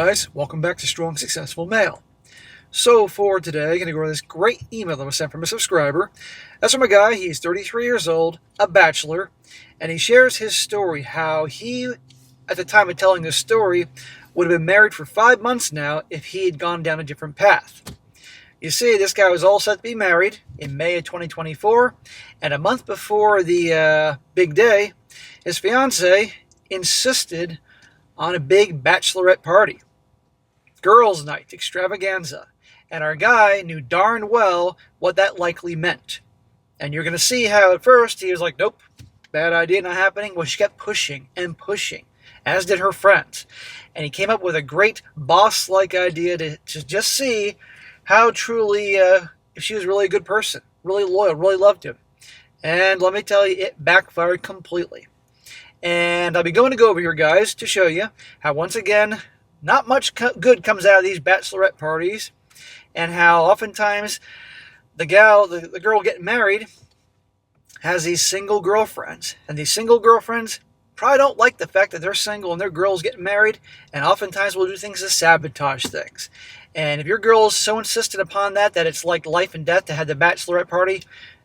guys, welcome back to Strong Successful Male. So for today, I'm going to go over this great email that was sent from a subscriber. That's from a guy, he's 33 years old, a bachelor, and he shares his story, how he, at the time of telling this story, would have been married for 5 months now if he had gone down a different path. You see, this guy was all set to be married in May of 2024, and a month before the big day, his fiancée insisted on a big bachelorette party. Girls' night, extravaganza. And our guy knew darn well what that likely meant. And you're going to see how at first he was like, nope, bad idea, not happening. Well, she kept pushing and pushing, as did her friends. And he came up with a great boss-like idea to just see how truly, if she was really a good person, really loyal, really loved him. And let me tell you, it backfired completely. And I'll be going to go over here, guys, to show you how, once again, not much good comes out of these bachelorette parties, and how oftentimes the girl getting married has these single girlfriends. And these single girlfriends probably don't like the fact that they're single and their girl's getting married, and oftentimes will do things to sabotage things. And if your girl is so insistent upon that it's like life and death to have the bachelorette party,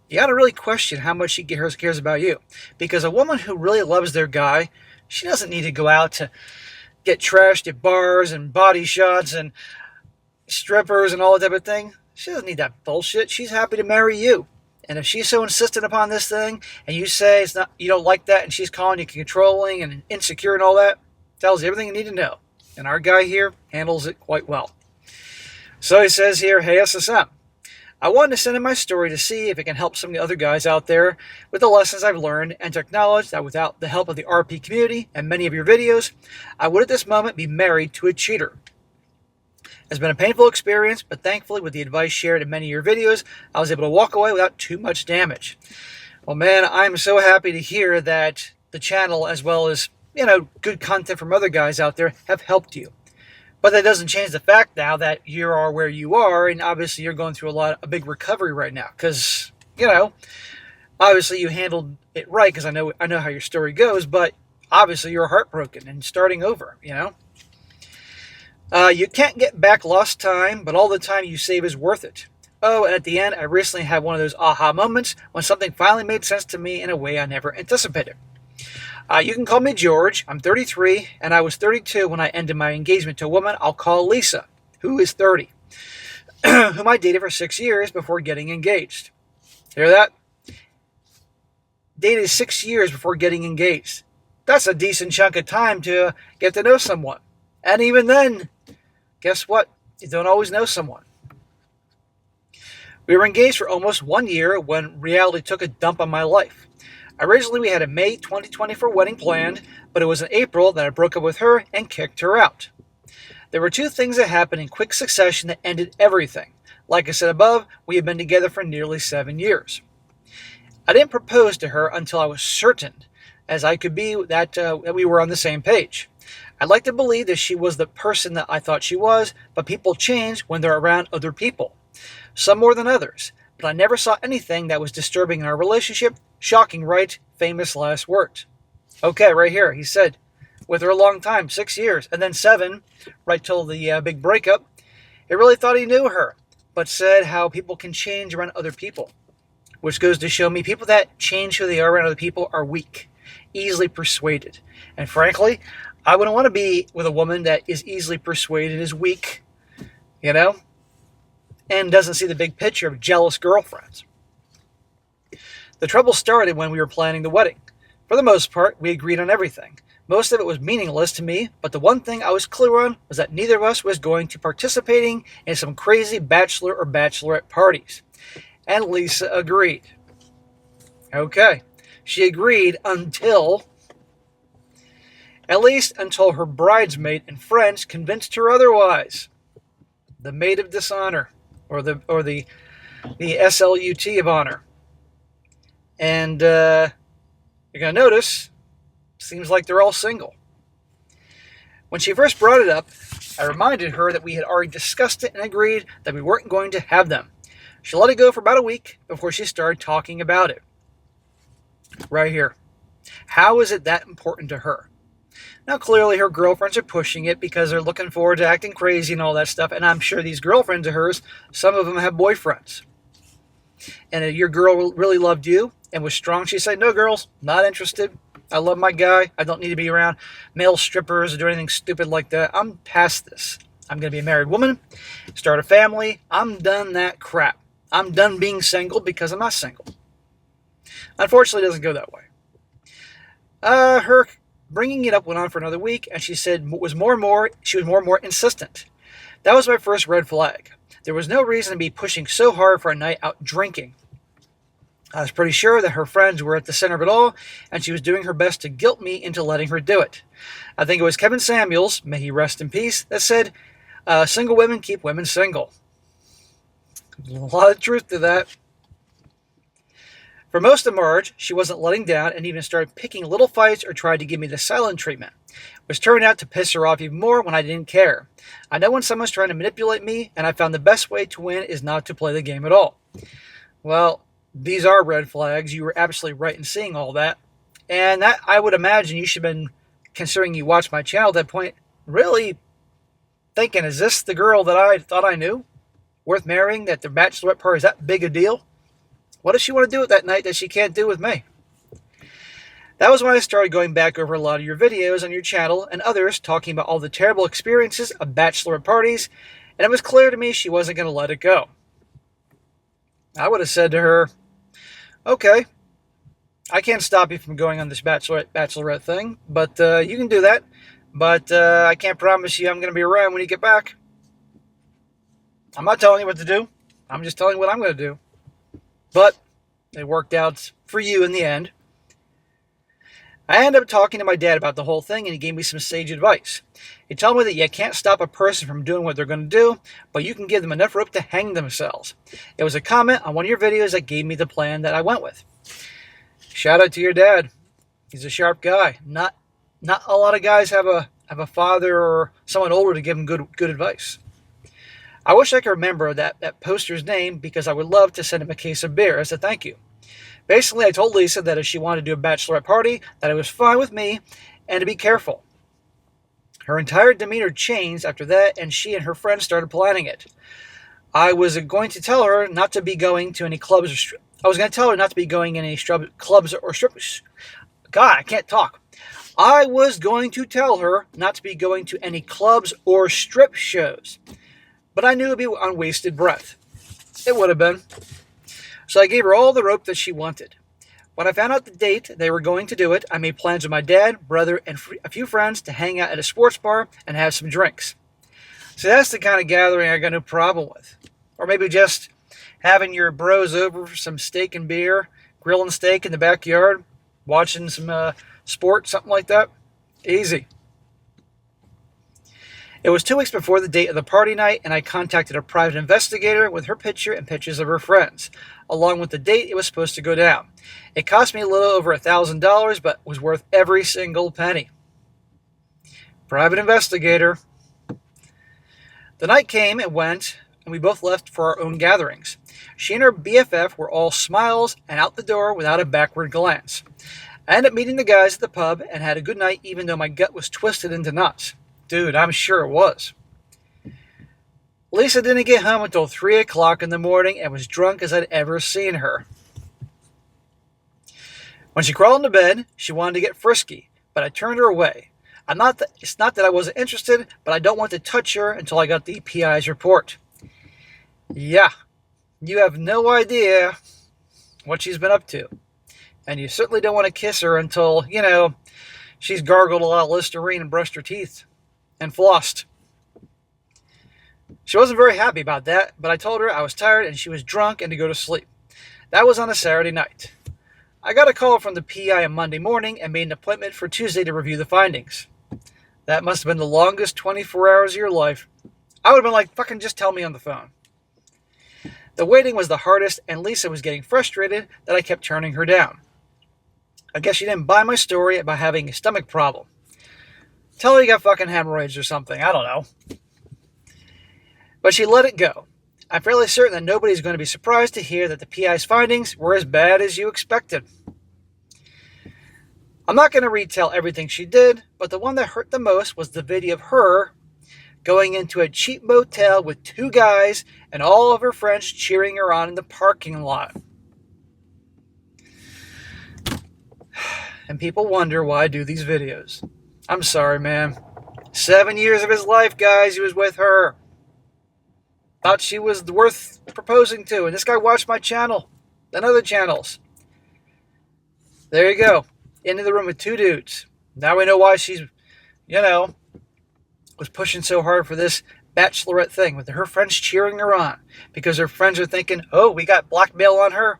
you got to really question how much she cares about you. Because a woman who really loves their guy, she doesn't need to go out to get trashed at bars and body shots and strippers and all that type of thing. She doesn't need that bullshit. She's happy to marry you. And if she's so insistent upon this thing, and you say it's not, you don't like that, and she's calling you controlling and insecure and all that, tells you everything you need to know. And our guy here handles it quite well. So he says here, hey SSM, I wanted to send in my story to see if it can help some of the other guys out there with the lessons I've learned, and to acknowledge that without the help of the RP community and many of your videos, I would at this moment be married to a cheater. It's been a painful experience, but thankfully with the advice shared in many of your videos, I was able to walk away without too much damage. Well, man, I'm so happy to hear that the channel, as well as, good content from other guys out there, have helped you. But that doesn't change the fact now that you are where you are, and obviously you're going through a big recovery right now. Because, obviously you handled it right, because I know how your story goes, but obviously you're heartbroken and starting over, You can't get back lost time, but all the time you save is worth it. Oh, and at the end, I recently had one of those aha moments when something finally made sense to me in a way I never anticipated. You can call me George. I'm 33, and I was 32 when I ended my engagement to a woman I'll call Lisa, who is 30, whom I dated for 6 years before getting engaged. Hear that? Dated 6 years before getting engaged. That's a decent chunk of time to get to know someone. And even then, guess what? You don't always know someone. We were engaged for almost 1 year when reality took a dump on my life. Originally, we had a May 2024 wedding planned, but it was in April that I broke up with her and kicked her out. There were two things that happened in quick succession that ended everything. Like I said above, we had been together for nearly 7 years. I didn't propose to her until I was certain, as I could be, that we were on the same page. I'd like to believe that she was the person that I thought she was, but people change when they're around other people. Some more than others. But I never saw anything that was disturbing in our relationship. Shocking, right? Famous last words. Okay, right here. He said, with her a long time, 6 years, and then 7, right till the big breakup. He really thought he knew her, but said how people can change around other people. Which goes to show me people that change who they are around other people are weak, easily persuaded. And frankly, I wouldn't want to be with a woman that is easily persuaded, is weak, and doesn't see the big picture of jealous girlfriends. The trouble started when we were planning the wedding. For the most part, we agreed on everything. Most of it was meaningless to me, but the one thing I was clear on was that neither of us was going to participating in some crazy bachelor or bachelorette parties. And Lisa agreed. Okay, she agreed until her bridesmaid and friends convinced her otherwise. The maid of dishonor. Or the SLUT of honor. And you're going to notice, seems like they're all single. When she first brought it up, I reminded her that we had already discussed it and agreed that we weren't going to have them. She let it go for about a week before she started talking about it. Right here. How is it that important to her? Now, clearly, her girlfriends are pushing it because they're looking forward to acting crazy and all that stuff. And I'm sure these girlfriends of hers, some of them have boyfriends. And if your girl really loved you and was strong, she'd say, "No, girls, not interested. I love my guy. I don't need to be around male strippers or do anything stupid like that. I'm past this. I'm going to be a married woman, start a family. I'm done that crap. I'm done being single because I'm not single." Unfortunately, it doesn't go that way. Her bringing it up went on for another week, and she said she was more and more insistent. That was my first red flag. There was no reason to be pushing so hard for a night out drinking. I was pretty sure that her friends were at the center of it all, and she was doing her best to guilt me into letting her do it. I think it was Kevin Samuels, may he rest in peace, that said, "Single women keep women single." A lot of truth to that. For most of March, she wasn't letting down and even started picking little fights or tried to give me the silent treatment, which turned out to piss her off even more when I didn't care. I know when someone's trying to manipulate me, and I found the best way to win is not to play the game at all. Well, these are red flags. You were absolutely right in seeing all that. And that, I would imagine you should have been, considering you watched my channel at that point, really thinking, is this the girl that I thought I knew? Worth marrying, that the bachelorette party is that big a deal? What does she want to do with that night that she can't do with me? That was when I started going back over a lot of your videos on your channel and others talking about all the terrible experiences of bachelorette parties, and it was clear to me she wasn't going to let it go. I would have said to her, "Okay, I can't stop you from going on this bachelorette thing, but you can do that. But I can't promise you I'm going to be around when you get back. I'm not telling you what to do. I'm just telling you what I'm going to do." But it worked out for you in the end. I ended up talking to my dad about the whole thing, and he gave me some sage advice. He told me that you can't stop a person from doing what they're going to do, but you can give them enough rope to hang themselves. It was a comment on one of your videos that gave me the plan that I went with. Shout out to your dad. He's a sharp guy. Not a lot of guys have a father or someone older to give them good advice. I wish I could remember that poster's name because I would love to send him a case of beer as a thank you. Basically, I told Lisa that if she wanted to do a bachelorette party, that it was fine with me and to be careful. Her entire demeanor changed after that, and she and her friends started planning it. I was going to tell her not to be going to any clubs. I was going to tell her not to be going in any clubs or strips. God, I can't talk. I was going to tell her not to be going to any clubs or strip shows. But I knew it would be on wasted breath. It would have been. So I gave her all the rope that she wanted. When I found out the date they were going to do it, I made plans with my dad, brother, and a few friends to hang out at a sports bar and have some drinks. So that's the kind of gathering I got no problem with. Or maybe just having your bros over for some steak and beer, grilling steak in the backyard, watching some sport, something like that. Easy. It was 2 weeks before the date of the party night, and I contacted a private investigator with her picture and pictures of her friends, along with the date it was supposed to go down. It cost me a little over $1,000, but was worth every single penny. Private investigator. The night came and went, and we both left for our own gatherings. She and her BFF were all smiles and out the door without a backward glance. I ended up meeting the guys at the pub and had a good night, even though my gut was twisted into knots. Dude, I'm sure it was. Lisa didn't get home until 3 o'clock in the morning and was drunk as I'd ever seen her. When she crawled into bed, she wanted to get frisky, but I turned her away. It's not that I wasn't interested, but I don't want to touch her until I got the PI's report. Yeah, you have no idea what she's been up to. And you certainly don't want to kiss her until, she's gargled a lot of Listerine and brushed her teeth. And flossed. She wasn't very happy about that, but I told her I was tired and she was drunk and to go to sleep. That was on a Saturday night. I got a call from the PI on Monday morning and made an appointment for Tuesday to review the findings. That must have been the longest 24 hours of your life. I would have been like, fucking just tell me on the phone. The waiting was the hardest, and Lisa was getting frustrated that I kept turning her down. I guess she didn't buy my story about having a stomach problem. Tell her you got fucking hemorrhoids or something. I don't know. But she let it go. I'm fairly certain that nobody's going to be surprised to hear that the PI's findings were as bad as you expected. I'm not going to retell everything she did, but the one that hurt the most was the video of her going into a cheap motel with 2 guys and all of her friends cheering her on in the parking lot. And people wonder why I do these videos. I'm sorry, man. 7 years of his life, guys, he was with her. Thought she was worth proposing to, and this guy watched my channel and other channels. There you go. Into the room with 2 dudes. Now we know why she's, was pushing so hard for this Bachelorette thing with her friends cheering her on because her friends are thinking, oh, we got blackmail on her.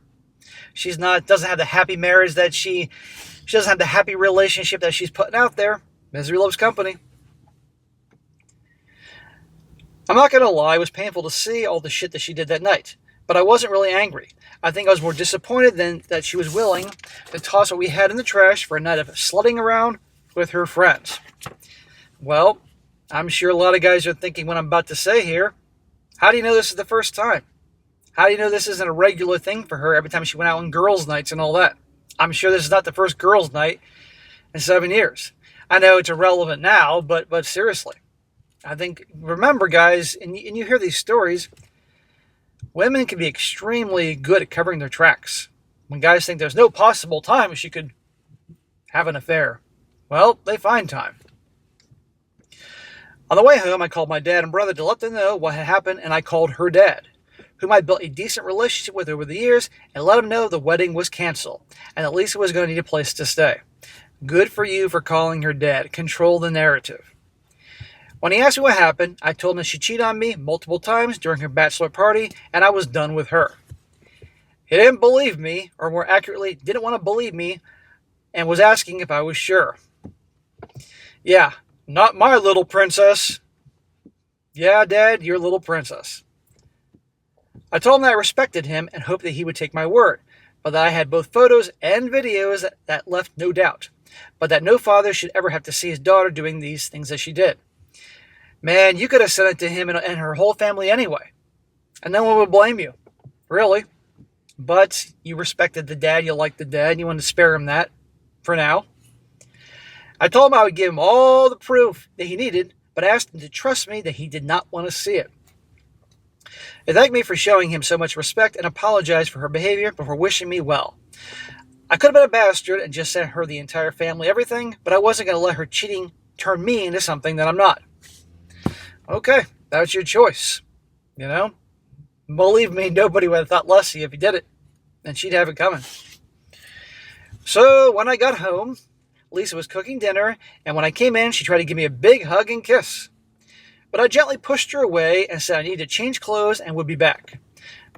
She's doesn't have the happy marriage that she doesn't have the happy relationship that she's putting out there. Misery loves company. I'm not going to lie, it was painful to see all the shit that she did that night. But I wasn't really angry. I think I was more disappointed than that she was willing to toss what we had in the trash for a night of slutting around with her friends. Well, I'm sure a lot of guys are thinking what I'm about to say here. How do you know this is the first time? How do you know this isn't a regular thing for her every time she went out on girls' nights and all that? I'm sure this is not the first girls' night in 7 years. I know it's irrelevant now, but seriously. I think, remember guys, and you hear these stories, women can be extremely good at covering their tracks. When guys think there's no possible time she could have an affair, well, they find time. On the way home, I called my dad and brother to let them know what had happened, and I called her dad, whom I built a decent relationship with over the years, and let him know the wedding was canceled, and that Lisa was going to need a place to stay. Good for you for calling her dad. Control the narrative. When he asked me what happened, I told him that she cheated on me multiple times during her bachelor party, and I was done with her. He didn't believe me, or more accurately, didn't want to believe me, and was asking if I was sure. Yeah, not my little princess. Yeah, Dad, your little princess. I told him that I respected him and hoped that he would take my word, but that I had both photos and videos that left no doubt, but that no father should ever have to see his daughter doing these things that she did. Man, you could have sent it to him and her whole family anyway. And no one would blame you. Really. But you respected the dad. You liked the dad. You wanted to spare him that for now. I told him I would give him all the proof that he needed, but I asked him to trust me that he did not want to see it. He thanked me for showing him so much respect and apologized for her behavior before wishing me well. I could have been a bastard and just sent her the entire family everything, but I wasn't going to let her cheating turn me into something that I'm not. Okay, that's your choice. Believe me, nobody would have thought less of you if you did it. And she'd have it coming. So when I got home, Lisa was cooking dinner, and when I came in, she tried to give me a big hug and kiss. But I gently pushed her away and said I needed to change clothes and would be back.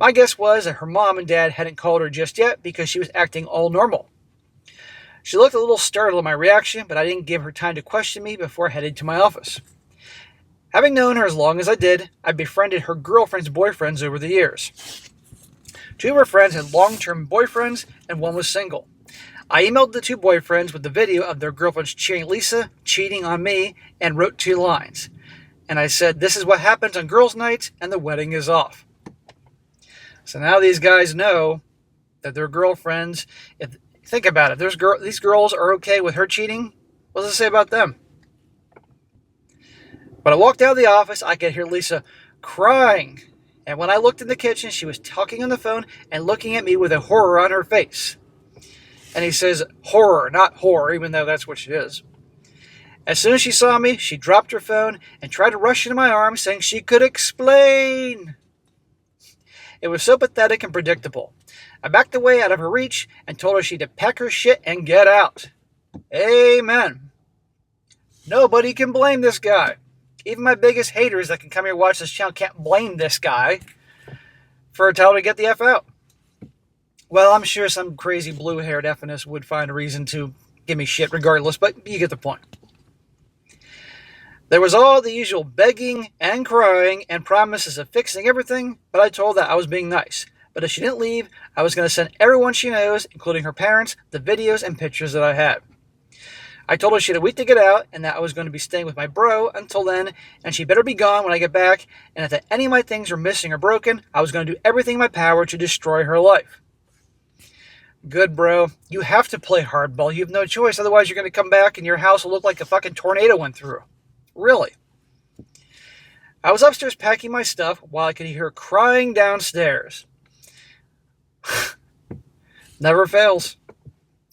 My guess was that her mom and dad hadn't called her just yet because she was acting all normal. She looked a little startled at my reaction, but I didn't give her time to question me before I headed to my office. Having known her as long as I did, I befriended her girlfriend's boyfriends over the years. 2 of her friends had long-term boyfriends, and 1 was single. I emailed the 2 boyfriends with the video of their girlfriends cheering Lisa, cheating on me, and wrote 2 lines. And I said, this is what happens on girls' nights, and the wedding is off. So now these guys know that their girlfriends, think about it, these girls are okay with her cheating. What does it say about them? When I walked out of the office, I could hear Lisa crying. And when I looked in the kitchen, she was talking on the phone and looking at me with a horror on her face. And he says, horror, not horror, even though that's what she is. As soon as she saw me, she dropped her phone and tried to rush into my arms, saying she could explain. It was so pathetic and predictable. I backed away out of her reach and told her she had to pack her shit and get out. Amen. Nobody can blame this guy. Even my biggest haters that can come here and watch this channel can't blame this guy for telling her to get the F out. Well, I'm sure some crazy blue-haired F-ness would find a reason to give me shit regardless, but you get the point. There was all the usual begging and crying and promises of fixing everything, but I told her that I was being nice. But if she didn't leave, I was going to send everyone she knows, including her parents, the videos and pictures that I had. I told her she had a week to get out and that I was going to be staying with my bro until then, and she better be gone when I get back, and if any of my things were missing or broken, I was going to do everything in my power to destroy her life. Good, bro. You have to play hardball. You have no choice. Otherwise, you're going to come back and your house will look like a fucking tornado went through. Really. I was upstairs packing my stuff while I could hear her crying downstairs. Never fails.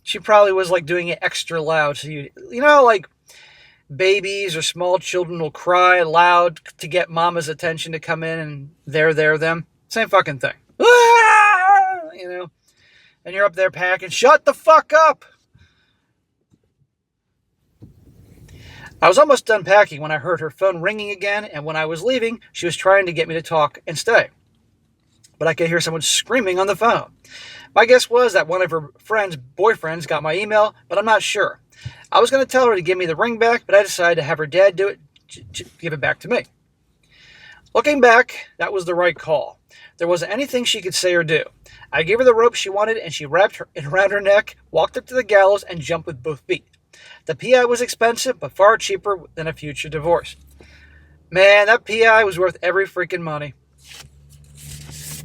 She probably was like doing it extra loud. So like babies or small children will cry loud to get mama's attention to come in and them. Same fucking thing. And you're up there packing. Shut the fuck up! I was almost done packing when I heard her phone ringing again, and when I was leaving, she was trying to get me to talk and stay. But I could hear someone screaming on the phone. My guess was that one of her friend's boyfriends got my email, but I'm not sure. I was going to tell her to give me the ring back, but I decided to have her dad do it, give it back to me. Looking back, that was the right call. There wasn't anything she could say or do. I gave her the rope she wanted, and she wrapped it around her neck, walked up to the gallows, and jumped with both feet. The PI was expensive, but far cheaper than a future divorce. Man, that PI was worth every freaking money.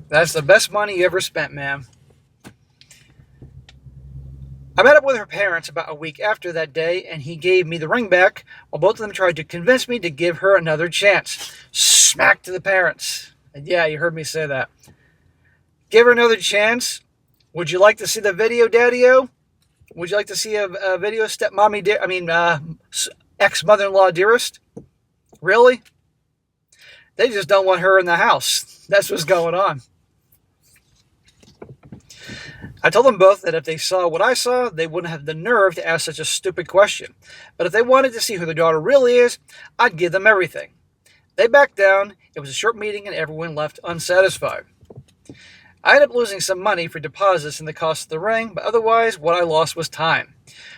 That's the best money you ever spent, man. I met up with her parents about a week after that day, and he gave me the ring back, while both of them tried to convince me to give her another chance. Smack to the parents. And yeah, you heard me say that. Give her another chance? Would you like to see the video, Daddy-O? Would you like to see a video, ex-mother-in-law dearest? Really? They just don't want her in the house. That's what's going on. I told them both that if they saw what I saw, they wouldn't have the nerve to ask such a stupid question. But if they wanted to see who their daughter really is, I'd give them everything. They backed down. It was a short meeting and everyone left unsatisfied. I ended up losing some money for deposits and the cost of the ring, but otherwise what I lost was time.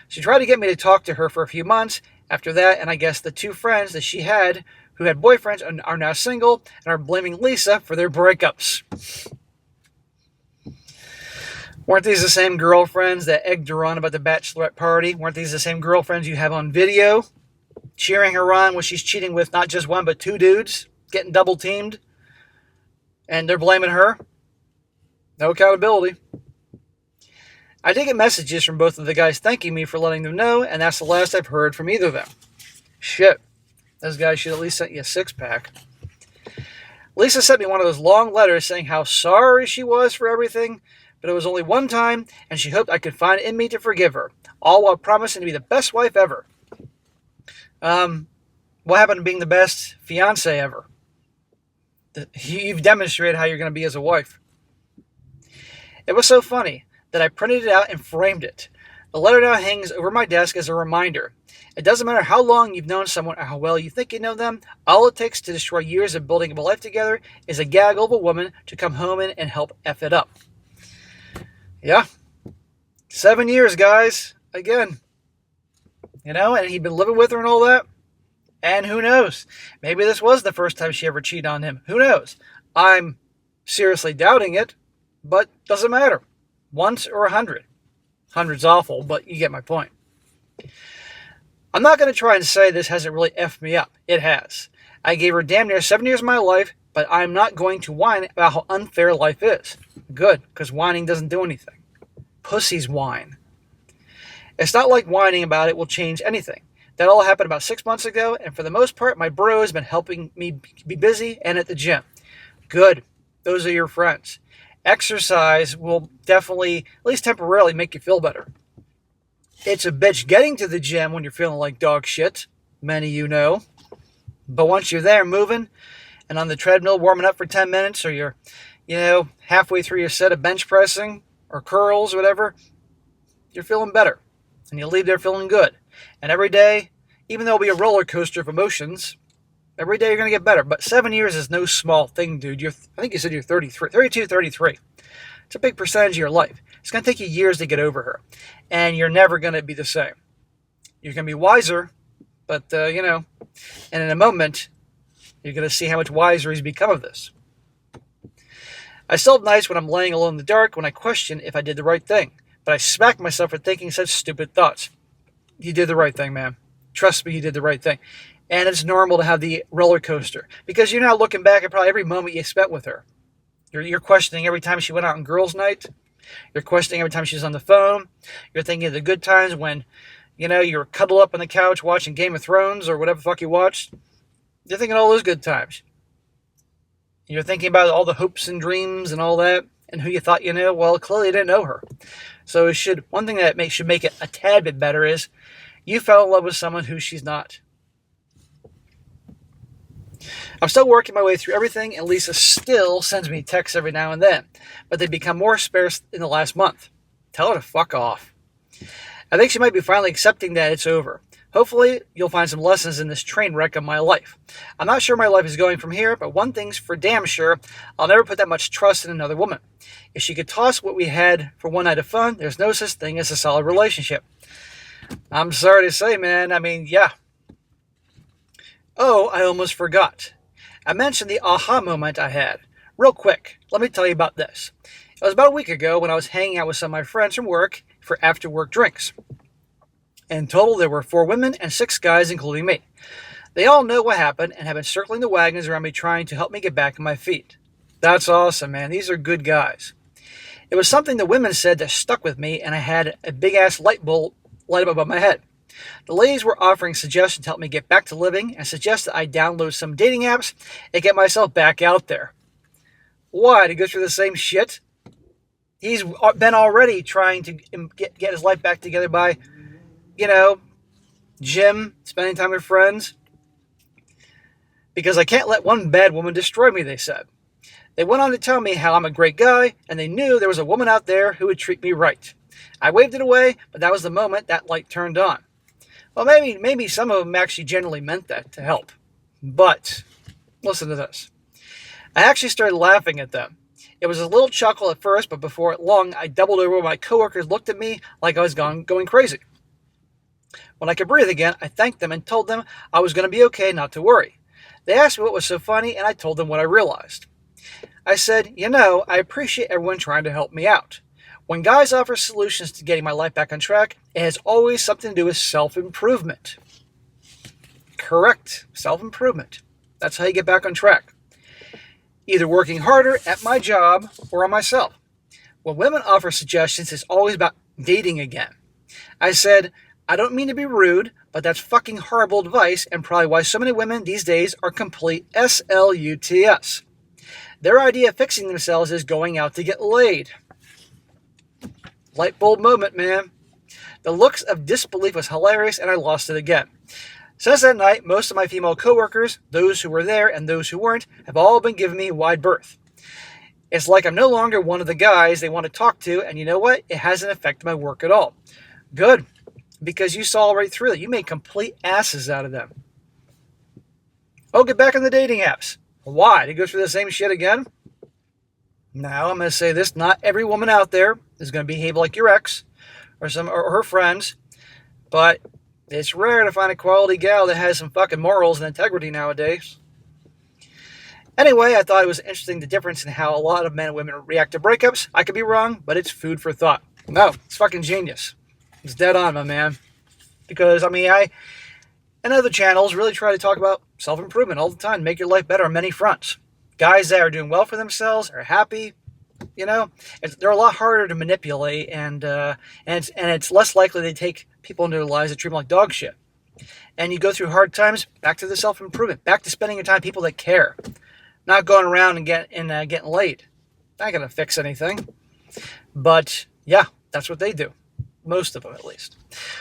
She tried to get me to talk to her for a few months after that, and I guess the two friends that she had who had boyfriends are now single and are blaming Lisa for their breakups. Weren't these the same girlfriends that egged her on about the Bachelorette party? Weren't these the same girlfriends you have on video? Cheering her on when she's cheating with not just one, but two dudes, getting double teamed, and they're blaming her? No accountability. I did get messages from both of the guys thanking me for letting them know, and that's the last I've heard from either of them. Shit. Those guys should at least sent you a six-pack. Lisa sent me one of those long letters saying how sorry she was for everything, but it was only one time, and she hoped I could find it in me to forgive her, all while promising to be the best wife ever. What happened to being the best fiancé ever? You've demonstrated how you're going to be as a wife. It was so funny that I printed it out and framed it. The letter now hangs over my desk as a reminder. It doesn't matter how long you've known someone or how well you think you know them, all it takes to destroy years of building a life together is a gaggle of a woman to come home in and help F it up. Yeah. 7 years, guys. Again. And he'd been living with her and all that. And who knows? Maybe this was the first time she ever cheated on him. Who knows? I'm seriously doubting it, but doesn't matter. Once or 100. 100's awful, but you get my point. I'm not going to try and say this hasn't really effed me up. It has. I gave her damn near 7 years of my life, but I'm not going to whine about how unfair life is. Good, because whining doesn't do anything. Pussies whine. It's not like whining about it will change anything. That all happened about 6 months ago, and for the most part, my bro has been helping me be busy and at the gym. Good. Those are your friends. Exercise will definitely, at least temporarily, make you feel better. It's a bitch getting to the gym when you're feeling like dog shit. Many of you know. But once you're there moving and on the treadmill warming up for 10 minutes, or you're, halfway through your set of bench pressing or curls or whatever, you're feeling better. And you leave there feeling good. And every day, even though it'll be a roller coaster of emotions, every day you're going to get better. But 7 years is no small thing, dude. I think you said you're 32, 33. It's a big percentage of your life. It's going to take you years to get over her. And you're never going to be the same. You're going to be wiser, but, and in a moment, you're going to see how much wiser he's become of this. I still have nights when I'm laying alone in the dark when I question if I did the right thing. But I smack myself for thinking such stupid thoughts. You did the right thing, man. Trust me, you did the right thing. And it's normal to have the roller coaster. Because you're now looking back at probably every moment you spent with her. You're questioning every time she went out on girls' night. You're questioning every time she's on the phone. You're thinking of the good times when, you're cuddled up on the couch watching Game of Thrones or whatever the fuck you watched. You're thinking of all those good times. You're thinking about all the hopes and dreams and all that and who you thought you knew. Well, clearly you didn't know her. So one thing that should make it a tad bit better is you fell in love with someone who she's not. I'm still working my way through everything, and Lisa still sends me texts every now and then, but they become more sparse in the last month. Tell her to fuck off. I think she might be finally accepting that it's over. Hopefully, you'll find some lessons in this train wreck of my life. I'm not sure my life is going from here, but one thing's for damn sure, I'll never put that much trust in another woman. If she could toss what we had for one night of fun, there's no such thing as a solid relationship. I'm sorry to say, man. I mean, yeah. Oh, I almost forgot. I mentioned the aha moment I had. Real quick, let me tell you about this. It was about a week ago when I was hanging out with some of my friends from work for after-work drinks. In total, there were 4 women and 6 guys, including me. They all know what happened and have been circling the wagons around me trying to help me get back on my feet. That's awesome, man. These are good guys. It was something the women said that stuck with me, and I had a big-ass light bulb light up above my head. The ladies were offering suggestions to help me get back to living and suggested I download some dating apps and get myself back out there. Why? To go through the same shit? He's been already trying to get his life back together by, gym, spending time with friends. Because I can't let one bad woman destroy me, they said. They went on to tell me how I'm a great guy, and they knew there was a woman out there who would treat me right. I waved it away, but that was the moment that light turned on. Well, maybe some of them actually genuinely meant that to help. But, listen to this. I actually started laughing at them. It was a little chuckle at first, but before long, I doubled over when my coworkers looked at me like I was going crazy. When I could breathe again, I thanked them and told them I was going to be okay, not to worry. They asked me what was so funny, and I told them what I realized. I said, I appreciate everyone trying to help me out. When guys offer solutions to getting my life back on track, it has always something to do with self-improvement. Correct. Self-improvement. That's how you get back on track. Either working harder at my job or on myself. When women offer suggestions, it's always about dating again. I said, I don't mean to be rude, but that's fucking horrible advice and probably why so many women these days are complete sluts. Their idea of fixing themselves is going out to get laid. Light bulb moment, man. The looks of disbelief was hilarious, and I lost it again. Since that night, most of my female coworkers, those who were there and those who weren't, have all been giving me wide berth. It's like I'm no longer one of the guys they want to talk to, and you know what? It hasn't affected my work at all. Good, because you saw right through it. You made complete asses out of them. Oh, get back on the dating apps. Why? To go through the same shit again? Now, I'm going to say this. Not every woman out there is going to behave like your ex or her friends, but it's rare to find a quality gal that has some fucking morals and integrity nowadays. Anyway, I thought it was interesting the difference in how a lot of men and women react to breakups. I could be wrong, but it's food for thought. No, it's fucking genius. It's dead on, my man. Because, I and other channels really try to talk about self-improvement all the time, make your life better on many fronts. Guys that are doing well for themselves are happy, they're a lot harder to manipulate, and it's less likely they take people into their lives that treat them like dog shit. And you go through hard times, back to the self-improvement, back to spending your time with people that care, not going around and getting laid. Not gonna fix anything, but yeah, that's what they do, most of them at least.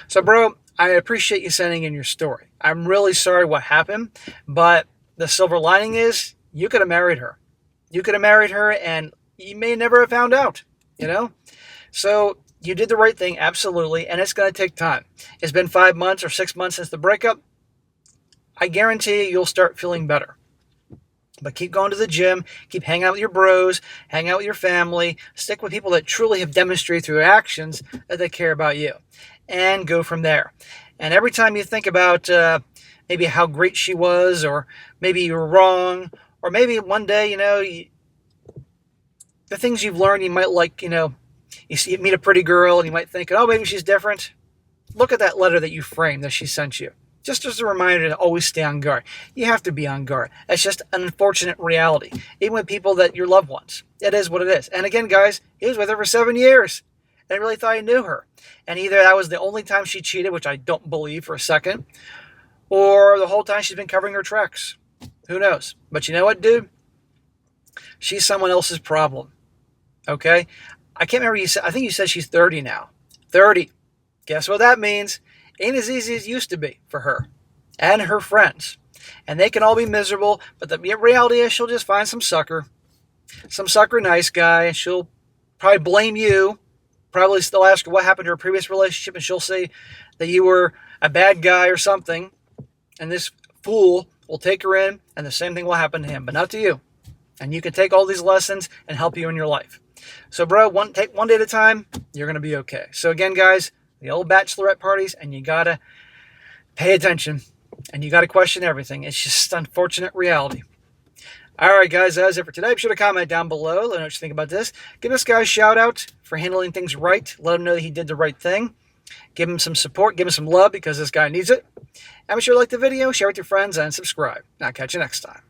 So, bro, I appreciate you sending in your story. I'm really sorry what happened, but the silver lining is you could have married her. You could have married her, and you may never have found out, So you did the right thing, absolutely, and it's going to take time. It's been 5 months or 6 months since the breakup. I guarantee you'll start feeling better. But keep going to the gym, keep hanging out with your bros, hang out with your family, stick with people that truly have demonstrated through their actions that they care about you, and go from there. And every time you think about maybe how great she was, or maybe you were wrong, or maybe one day, the things you've learned, you might like, you meet a pretty girl and you might think, oh, maybe she's different. Look at that letter that you framed that she sent you. Just as a reminder to always stay on guard. You have to be on guard. That's just an unfortunate reality. Even with people that your loved ones. It is what it is. And again, guys, he was with her for 7 years. And I really thought he knew her. And either that was the only time she cheated, which I don't believe for a second, or the whole time she's been covering her tracks. Who knows? But you know what, dude? She's someone else's problem. Okay? I can't remember, I think you said she's 30 now. 30. Guess what that means? Ain't as easy as it used to be for her and her friends. And they can all be miserable, but the reality is she'll just find some sucker nice guy, and she'll probably blame you. Probably still ask her what happened to her previous relationship, and she'll say that you were a bad guy or something. And this fool will take her in, and the same thing will happen to him, but not to you. And you can take all these lessons and help you in your life. So, bro, take one day at a time. You're going to be okay. So, again, guys, the old bachelorette parties, and you got to pay attention, and you got to question everything. It's just unfortunate reality. All right, guys, that's it for today. Be sure to comment down below. Let me know what you think about this. Give this guy a shout-out for handling things right. Let him know that he did the right thing. Give him some support. Give him some love because this guy needs it. And be sure to like the video, share it with your friends, and subscribe. I'll catch you next time.